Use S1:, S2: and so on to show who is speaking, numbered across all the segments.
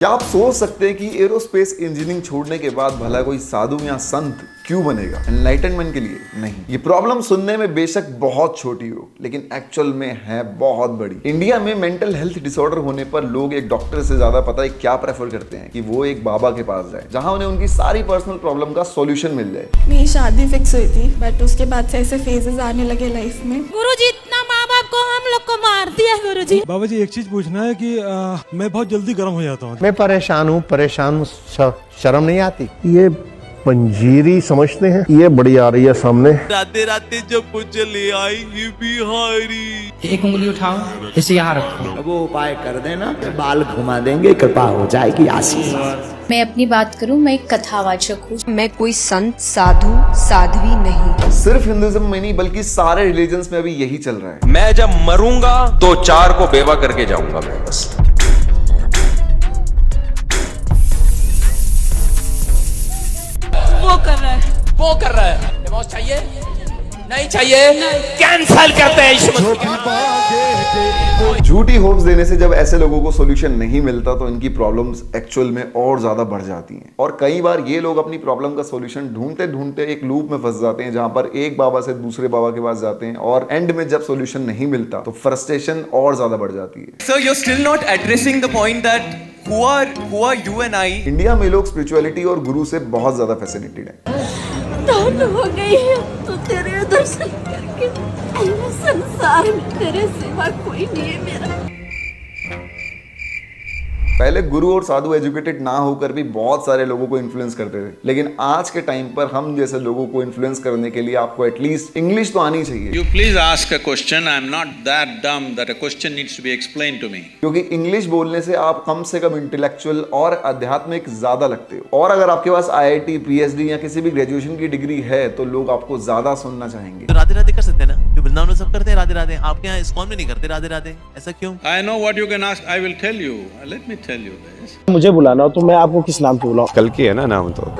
S1: क्या आप सोच सकते हैं कि एरोस्पेस इंजीनियरिंग छोड़ने के बाद भला कोई साधु या संत क्यों बनेगा? एनलाइटनमेंट के लिए नहीं। ये प्रॉब्लम सुनने में बेशक बहुत छोटी हो, लेकिन एक्चुअल में है बहुत बड़ी। इंडिया में मेंटल हेल्थ डिसऑर्डर होने पर लोग एक डॉक्टर से ज्यादा पता है क्या प्रेफर करते हैं कि वो एक बाबा के पास जाए, जहां उन्हें उनकी सारी पर्सनल प्रॉब्लम का सॉल्यूशन मिल जाए।
S2: मेरी शादी फिक्स हुई थी, बट उसके बाद से ऐसे फेजेस आने लगे लाइफ में।
S3: गुरुजी इतना माँ बाप को हम लोग को मार दिया गुरुजी।
S4: बाबा जी एक चीज पूछना है कि मैं बहुत जल्दी गर्म हो जाता हूँ।
S5: मैं परेशान हूँ, शर्म नहीं आती? ये पंजीरी समझते हैं, ये बड़ी आ रही है सामने।
S6: राते राते जब मुझे ले आएंगे बिहारी।
S7: एक उंगली उठाओ, इसे यहाँ रखो।
S8: वो उपाय कर देना, बाल घुमा देंगे, कृपा हो जाएगी आशीष।
S9: मैं अपनी बात करूं, मैं एक कथावाचक हूँ।
S10: मैं कोई संत साधु साध्वी नहीं।
S1: सिर्फ हिंदुइज्म में नहीं बल्कि सारे रिलीजन्स में अभी यही चल रहा है।
S6: मैं जब मरूंगा तो 4 को बेवा करके जाऊंगा मैं बस। वो कर रहा है। डिवोर्स चाहिए? नहीं चाहिए? कैंसल करते हैं इसमें।
S1: झूठी होप्स देने से जब ऐसे लोगों को सॉल्यूशन नहीं मिलता तो इनकी प्रॉब्लम्स एक्चुअल में और ज्यादा बढ़ जाती हैं। और कई बार ये लोग अपनी प्रॉब्लम का सॉल्यूशन ढूंढते ढूंढते एक लूप में फंस जाते हैं, जहां पर एक बाबा से दूसरे बाबा के पास जाते हैं और एंड में जब सॉल्यूशन नहीं मिलता तो फ्रस्ट्रेशन और ज्यादा बढ़ जाती है।
S6: So you're still not addressing the point that who are you and I?
S1: India में लोग स्पिरिचुअलिटी और गुरु से बहुत ज्यादा फैसिनेटेड हैं।
S3: हो गई है तो तेरे दर्शन करके संसार में तेरे सिवा कोई नहीं है मेरा।
S1: पहले गुरु और साधु एजुकेटेड ना होकर भी बहुत सारे लोगों को इन्फ्लुएंस करते थे, लेकिन आज के टाइम पर हम जैसे लोगों को इन्फ्लुएंस करने के लिए आपको एटलीस्ट इंग्लिश तो आनी चाहिए।
S11: You please ask a question. I'm not that dumb that a question needs to be explained to me.
S1: क्योंकि इंग्लिश बोलने से आप कम से कम इंटेलेक्चुअल और आध्यात्मिक ज्यादा लगते हो, और अगर आपके पास IIT, PhD या किसी भी ग्रेजुएशन की डिग्री है तो लोग आपको ज्यादा सुनना चाहेंगे।
S12: तो राधे राधे कर सकते हैं ना? जो वृंदावन में सब करते हैं राधे राधे, आपके यहाँ इस्कॉन में नहीं करते राधे राधे, ऐसा क्यों?
S11: I know what you can ask. I will tell you. Let me tell you this.
S5: मुझे बुलाना हो तो मैं आपको किस नाम से बुलाऊं?
S13: कल्कि है ना नाम तो?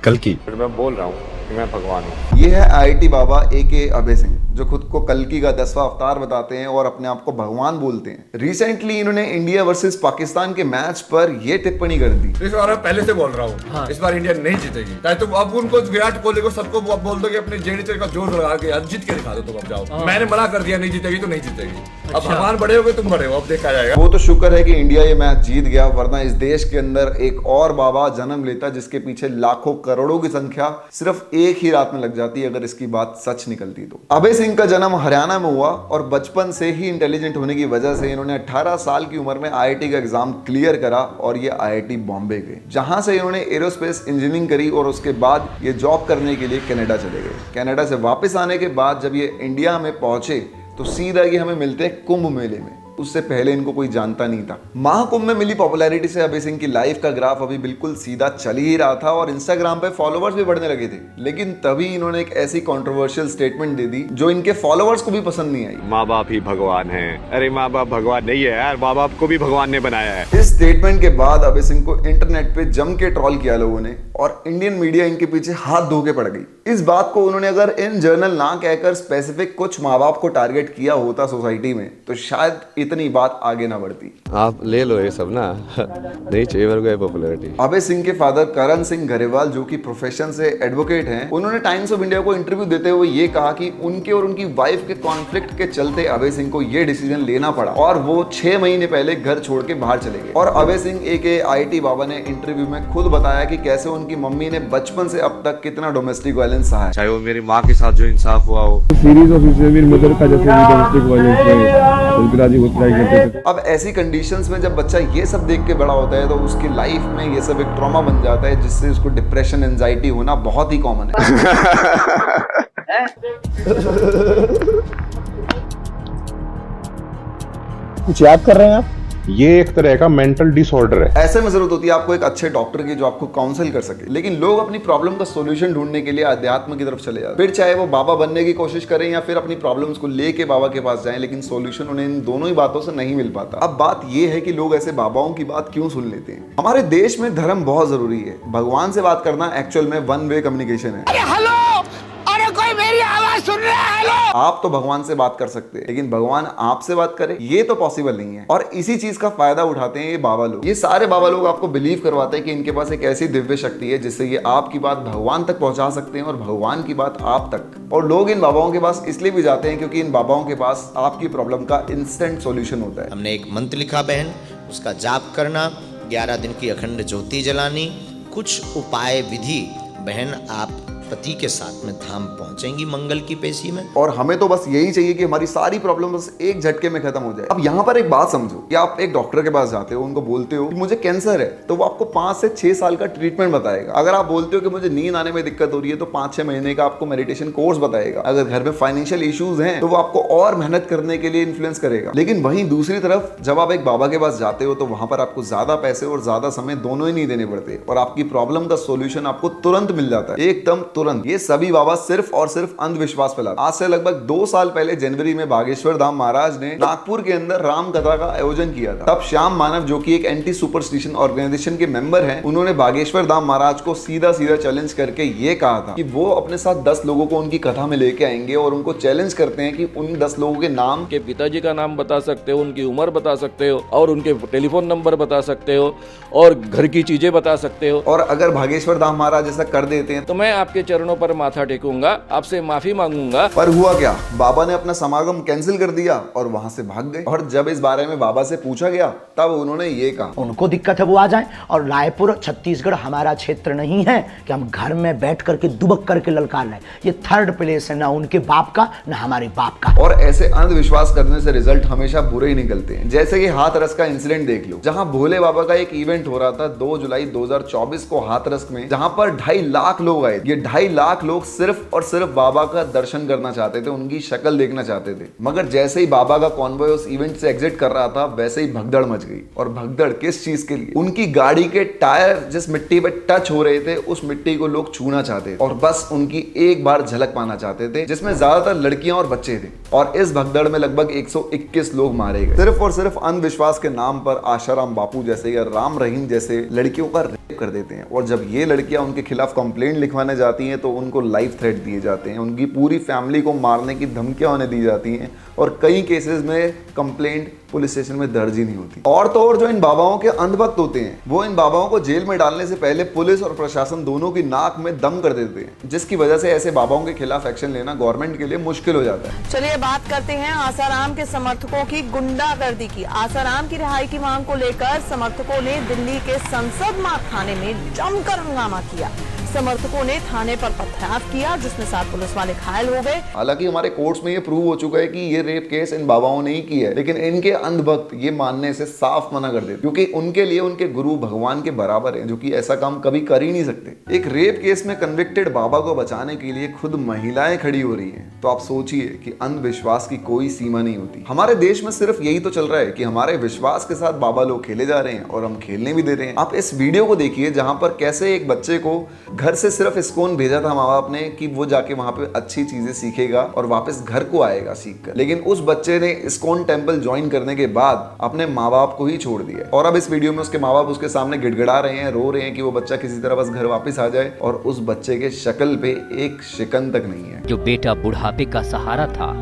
S13: कल्कि।
S14: मैं बोल रहा हूँ कि मैं भगवान हूँ।
S1: ये है IIT बाबा AK अभय सिंह, जो खुद को कल्कि का 10वां अवतार बताते हैं और अपने आप को भगवान बोलते हैं। रिसेंटली इन्होंने इंडिया वर्सेस पाकिस्तान के मैच पर यह टिप्पणी कर दी।
S14: इस बार मैं पहले से बोल रहा हूँ, हाँ। इस बार इंडिया नहीं जीतेगी। चाहे तुम अब उनको विराट कोहली को सबको बोल दो कि अपने जेडी का जोर लगा के आज जीत के दिखा दो, तुम अब जाओ। मैंने मना कर दिया नहीं जीतेगी तो नहीं जीतेगी। अब भगवान बड़े हो गए, तुम बड़े हो, अब देखा जाएगा।
S1: वो तो शुक्र है कि इंडिया ये मैच जीत गया, वरना इस देश के अंदर एक और बाबा जन्म लेता जिसके पीछे लाखों करोड़ों की संख्या सिर्फ एक ही रात में लग जाती अगर इसकी बात सच निकलती तो। अभय सिंह का जन्म हरियाणा में हुआ और बचपन से ही इंटेलिजेंट होने की वजह से इन्होंने 18 साल की उम्र में IIT का एग्जाम क्लियर करा और ये IIT बॉम्बे गए, जहां से इन्होंने एरोस्पेस इंजीनियरिंग करी और उसके बाद ये जॉब करने के लिए कनाडा चले गए। कनाडा से वापस आने के बाद जब ये इंडिया में पहुंचे तो सीधा ये हमें मिलते हैं कुंभ मेले में। उससे पहले इनको कोई जानता नहीं था। महाकुंभ में मिली पॉपुलैरिटी से अभय सिंह की लाइफ का ग्राफ अभी बिल्कुल सीधा चल ही रहा था और इंस्टाग्राम पे फॉलोवर्स भी बढ़ने लगे थे, लेकिन तभी इन्होंने एक ऐसी कंट्रोवर्शियल स्टेटमेंट दे दी जो इनके फॉलोवर्स को भी पसंद नहीं आई।
S13: माँ बाप ही भगवान है। अरे माँ बाप भगवान नहीं है यार, माँ बाप को भी भगवान ने बनाया है।
S1: इस स्टेटमेंट के बाद अभय सिंह को इंटरनेट पे जम के ट्रोल किया लोगों ने और इंडियन मीडिया इनके पीछे हाथ धो के पड़ गई। इस बात को उन्होंने अगर इन जर्नल ना कहकर स्पेसिफिक कुछ माँ बाप को टारगेट किया होता सोसाइटी में तो शायद इतनी बात आगे ना बढ़ती।
S13: आप ले लो ये सब ना, नहीं चाहिए मेरे को ये पॉपुलैरिटी।
S1: अभय सिंह के फादर करण सिंह गरेवाल, जो कि प्रोफेशन से एडवोकेट हैं, उन्होंने टाइम्स ऑफ इंडिया को इंटरव्यू देते हुए ये कहा कि उनके और उनकी वाइफ के कॉन्फ्लिक्ट के चलते अभय सिंह को ये डिसीजन लेना पड़ा और वो 6 महीने पहले घर छोड़ के बाहर चले गए। और अभय सिंह AK IIT बाबा ने इंटरव्यू में खुद बताया कि कैसे उनकी मम्मी ने बचपन से अब तक कितना डोमेस्टिक वायलेंस सहा है,
S13: चाहे वो मेरी माँ के साथ जो इंसाफ हुआ हो।
S5: सीरीज ऑफ इसेवियर मदर का जैसे डोमेस्टिक वायलेंस में।
S1: अब ऐसी कंडीशंस में जब बच्चा ये सब देख के बड़ा होता है तो उसकी लाइफ में ये सब एक ट्रॉमा बन जाता है, जिससे उसको डिप्रेशन, एंजाइटी होना बहुत ही कॉमन है।
S5: कुछ याद कर रहे हैं आप? ये एक तरह का मेंटल डिसऑर्डर है।
S1: ऐसे में जरूरत होती है आपको एक अच्छे डॉक्टर की जो आपको काउंसिल कर सके, लेकिन लोग अपनी प्रॉब्लम का सॉल्यूशन ढूंढने के लिए अध्यात्म की तरफ चले जाते हैं। फिर चाहे वो बाबा बनने की कोशिश करें या फिर अपनी प्रॉब्लम्स को लेके बाबा के पास जाएं, लेकिन सॉल्यूशन उन्हें इन दोनों ही बातों से नहीं मिल पाता। अब बात ये है कि लोग ऐसे बाबाओं की बात क्यों सुन लेते हैं। हमारे देश में धर्म बहुत जरूरी है। भगवान से बात करना एक्चुअल में वन वे कम्युनिकेशन है।
S3: हेलो, अरे कोई मेरी
S6: आवाज सुन रहे हैं लोग।
S1: आप तो भगवान से बात कर सकते हैं, लेकिन भगवान आपसे बात करे ये तो पॉसिबल नहीं है। और इसी चीज का फायदा उठाते हैं ये बाबा लोग। ये सारे बाबा लोग आपको बिलीव करवाते हैं कि इनके पास एक ऐसी दिव्य शक्ति है जिससे ये आपकी बात भगवान तक पहुंचा सकते हैं और भगवान की बात आप तक। और लोग इन बाबाओं के पास इसलिए भी जाते हैं क्योंकि इन बाबाओं के पास आपकी प्रॉब्लम का इंस्टेंट सॉल्यूशन होता है।
S8: हमने एक मंत्र लिखा बहन, उसका जाप करना, 11 दिन की अखंड ज्योति जलानी, कुछ उपाय विधि बहन आप पति के साथ में धाम पहुंचेंगी मंगल की पेशी में।
S1: और हमें तो बस यही चाहिए कि हमारी सारी प्रॉब्लम बस एक झटके में खत्म हो जाए। अब यहाँ पर एक बात समझो कि आप एक डॉक्टर के पास जाते हो, उनको बोलते हो कि मुझे कैंसर है, तो वो आपको 5 से 6 साल का ट्रीटमेंट बताएगा। अगर आप बोलते हो कि मुझे नींद आने में दिक्कत हो रही है तो 5-6 महीने का आपको मेडिटेशन कोर्स बताएगा। अगर घर में फाइनेंशियल इश्यूज हैं तो वो आपको और मेहनत करने के लिए इन्फ्लुएंस करेगा। लेकिन वहीं दूसरी तरफ जब आप एक बाबा के पास जाते हो तो वहां पर आपको ज्यादा पैसे और ज्यादा समय दोनों ही नहीं देने पड़ते और आपकी प्रॉब्लम का सोल्यूशन आपको तुरंत मिल जाता है, एकदम तुरंत। ये सभी बाबा सिर्फ और सिर्फ अंधविश्वास फैलाते। आज से लगभग 2 साल पहले जनवरी में बागेश्वर धाम महाराज ने नागपुर के अंदर राम कथा का आयोजन किया था। तब श्याम मानव जो कि एक एंटी सुपरस्टिशन ऑर्गेनाइजेशन के मेंबर हैं, उन्होंने बागेश्वर धाम महाराज को सीधा सीधा चैलेंज करके ये कहा था कि वो अपने साथ 10 लोगों को उनकी कथा में लेके आएंगे और उनको चैलेंज करते हैं कि उन 10 लोगों के नाम,
S15: के पिताजी का नाम बता सकते हो, उनकी उम्र बता सकते हो और उनके टेलीफोन नंबर बता सकते हो और घर की चीजें बता सकते हो।
S1: और अगर बागेश्वर धाम महाराज ऐसा कर देते हैं
S15: तो मैं आपके चरणों पर माथा टेकूंगा, आपसे माफी मांगूंगा।
S1: पर हुआ क्या, बाबा ने अपना समागम कैंसिल कर दिया और वहां से भाग गए। और जब इस बारे में बाबा से पूछा गया तब उन्होंने ये कहा,
S8: उनको दिक्कत है वो आ जाएं, और रायपुर छत्तीसगढ़ हमारा क्षेत्र नहीं है कि हम घर में बैठ करके दुबक करके ललकार लें। ये थर्ड प्लेस है, ना उनके बाप का ना हमारे बाप का।
S1: और ऐसे अंधविश्वास करने से रिजल्ट हमेशा बुरे ही निकलते हैं। जैसे कि हाथरस का इंसिडेंट देख लो, जहां भोले बाबा का एक इवेंट हो रहा था 2 जुलाई 2024 को हाथरस में, जहां पर 2.5 लाख लोग आए। ये 2.5 लाख लोग सिर्फ और सिर्फ बाबा का दर्शन करना चाहते थे, उनकी शक्ल देखना चाहते थे। मगर जैसे ही बाबा का कॉन्वॉय उस इवेंट से एग्जिट कर रहा था वैसे ही भगदड़ मच गई। और भगदड़ किस चीज के लिए? उनकी गाड़ी के टायर जिस मिट्टी पे टच हो रहे थे उस मिट्टी को लोग छूना चाहते थे और बस उनकी एक बार झलक पाना चाहते थे, जिसमें ज्यादातर लड़कियां और बच्चे थे। और इस भगदड़ में लगभग 121 लोग मारे गए, सिर्फ और सिर्फ अंधविश्वास के नाम पर। आशाराम बापू जैसे या राम रहीम जैसे लड़कियों का रेप कर देते हैं और जब ये लड़कियां उनके खिलाफ कंप्लेंट लिखवाने जाती हैं तो उनको लाइफ थ्रेट दिए जाते हैं, उनकी पूरी फैमिली को मारने की धमकियां उन्हें दी जाती हैं और कई केसेस में कंप्लेंट पुलिस स्टेशन में दर्ज ही नहीं होती। और तो और जो इन बाबाओं के अंधभक्त होते हैं वो इन बाबाओं को जेल में डालने से पहले पुलिस और प्रशासन दोनों की नाक में दम कर देते हैं, जिसकी वजह से ऐसे बाबाओं के खिलाफ एक्शन लेना गवर्नमेंट के लिए मुश्किल हो जाता है।
S10: चलिए बात करते हैं आसाराम के समर्थकों की गुंडागर्दी की। आसाराम की रिहाई की मांग को लेकर समर्थकों ने दिल्ली के संसद मार्ग थाने में जमकर हंगामा किया। समर्थकों ने थाने पर पथराव किया जिसमें 7 पुलिस वाले घायल हो गए।
S1: हालांकि हमारे कोर्ट्स में ये प्रूव हो चुका है कि ये रेप केस इन बाबाओं ने ही किया है, लेकिन इनके अंधभक्त ये मानने से साफ मना कर देते क्योंकि उनके लिए उनके गुरु भगवान के बराबर हैं, जो कि ऐसा काम कभी कर ही नहीं सकते। एक रेप केस में कन्विक्टेड बाबा को बचाने के लिए खुद महिलाएं खड़ी हो रही हैं, तो आप सोचिए कि अंधविश्वास की कोई सीमा नहीं होती। हमारे देश में सिर्फ यही तो चल रहा है कि हमारे विश्वास के साथ बाबा लोग खेले जा रहे हैं और हम खेलने भी दे रहे हैं। आप इस वीडियो को देखिए जहां पर कैसे एक बच्चे को घर से सिर्फ इस्कॉन भेजा था माँ बाप ने कि वो जाके वहां पे अच्छी चीजें सीखेगा और वापस घर को आएगा सीखकर, लेकिन उस बच्चे ने इस्कॉन टेंपल ज्वाइन करने के बाद अपने माँ बाप को ही छोड़ दिया। और अब इस वीडियो में उसके माँ बाप उसके सामने गिड़गिड़ा रहे हैं, रो रहे हैं कि वो बच्चा किसी तरह बस घर वापस आ जाए, और उस बच्चे के शक्ल पे एक शिकन तक नहीं है।
S7: जो बेटा बुढ़ापे का सहारा था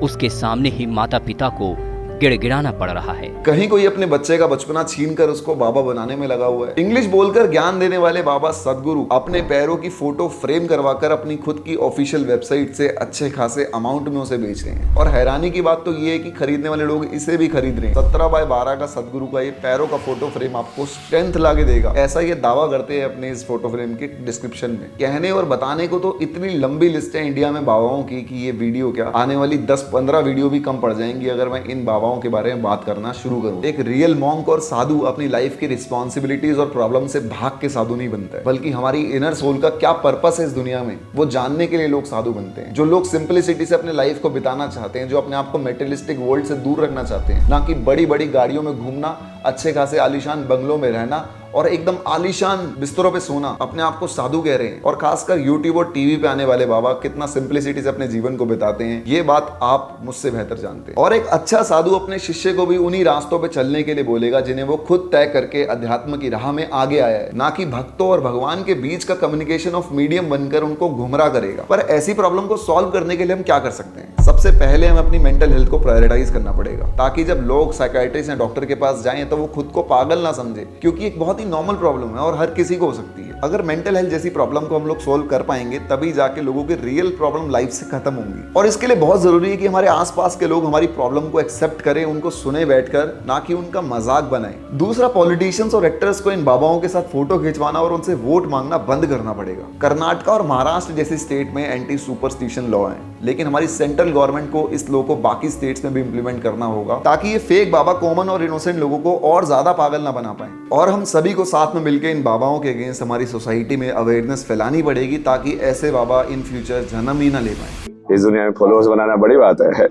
S7: उसके सामने ही माता पिता को गिड़गिड़ाना पड़ रहा है।
S1: कहीं कोई अपने बच्चे का बचपना छीनकर उसको बाबा बनाने में लगा हुआ है। इंग्लिश बोलकर ज्ञान देने वाले बाबा सदगुरु अपने पैरों की फोटो फ्रेम करवाकर अपनी खुद की ऑफिशियल वेबसाइट से अच्छे खासे अमाउंट में उसे बेच रहे हैं। और हैरानी की बात तो ये है कि खरीदने वाले लोग इसे भी खरीद रहे हैं। 17x12 का सदगुरु का ये पैरों का फोटो फ्रेम आपको स्ट्रेंथ ला के देगा, ऐसा ये दावा करते हैं अपने इस फोटो फ्रेम के डिस्क्रिप्शन में। कहने और बताने को तो इतनी लंबी लिस्ट है इंडिया में बाबाओं की कि ये वीडियो क्या आने वाली 10-15 वीडियो भी कम पड़ जाएंगी अगर मैं इन बाबाओं के बारे में बात करना शुरू करूं। एक रियल मॉन्क और साधु अपनी लाइफ की रिस्पॉन्सिबिलिटीज और प्रॉब्लम से भाग के साधु नहीं बनता है, बल्कि हमारी इनर सोल का क्या पर्पस है इस दुनिया में वो जानने के लिए लोग साधु बनते हैं। जो लोग सिंपलिसिटी से अपने लाइफ को बिताना चाहते हैं, जो अपने आप को मेटेरियलिस्टिक वर्ल्ड से दूर रखना चाहते हैं, ना कि बड़ी बड़ी गाड़ियों में घूमना, अच्छे खासे आलीशान बंगलों में रहना और एकदम आलीशान बिस्तरों पे सोना अपने आप को साधु कह रहे हैं, और खासकर यूट्यूब और टीवी पे आने वाले बाबा कितना सिंप्लिसिटी से अपने जीवन को बिताते हैं, ये बात आप मुझसे बेहतर जानते हैं। और एक अच्छा साधु अपने शिष्य को भी उन्हीं रास्तों पे चलने के लिए बोलेगा जिन्हें वो खुद तय करके अध्यात्म की राह में आगे आया है, ना कि भक्तों और भगवान के बीच का कम्युनिकेशन ऑफ मीडियम बनकर उनको गुमराह करेगा। पर ऐसी प्रॉब्लम को सॉल्व करने के लिए हम क्या कर सकते हैं? सबसे पहले हमें अपनी मेंटल हेल्थ को प्रायोरिटाइज करना पड़ेगा, ताकि जब लोग साइकियाट्रिस्ट या डॉक्टर के पास जाएं तो वो खुद को पागल ना समझे, क्योंकि एक बहुत ही नॉर्मल प्रॉब्लम है और हर किसी को हो सकती है। अगर मेंटल हेल्थ जैसी प्रॉब्लम को हम लोग सोल्व कर पाएंगे तभी जाके लोगों की रियल प्रॉब्लम लाइफ से खत्म होंगी। और इसके लिए बहुत जरूरी है कि हमारे आसपास के लोग हमारी प्रॉब्लम को एक्सेप्ट करें, उनको सुने बैठकर, ना कि उनका मजाक बनाएं। दूसरा, पॉलिटिशियंस और एक्टर्स को इन बाबाओं के साथ फोटो खिंचवाना और उनसे वोट मांगना बंद करना पड़ेगा। कर्नाटक और महाराष्ट्र जैसी स्टेट में एंटी सुपरस्टिशन लॉ है, लेकिन हमारी सेंट्रल गवर्नमेंट को इस लॉ को बाकी स्टेट्स में भी इंप्लीमेंट करना होगा, ताकि ये फेक बाबा कॉमन और इनोसेंट लोगों को और ज्यादा पागल ना बना पाए। और हम सभी को साथ में मिलकर इन बाबाओं के अगेंस्ट हमारी सोसाइटी में अवेयरनेस फैलानी पड़ेगी, ताकि ऐसे बाबा इन फ्यूचर जन्म ही ना ले पाए।
S13: इस दुनिया में फॉलोअर्स बनाना बड़ी बात है।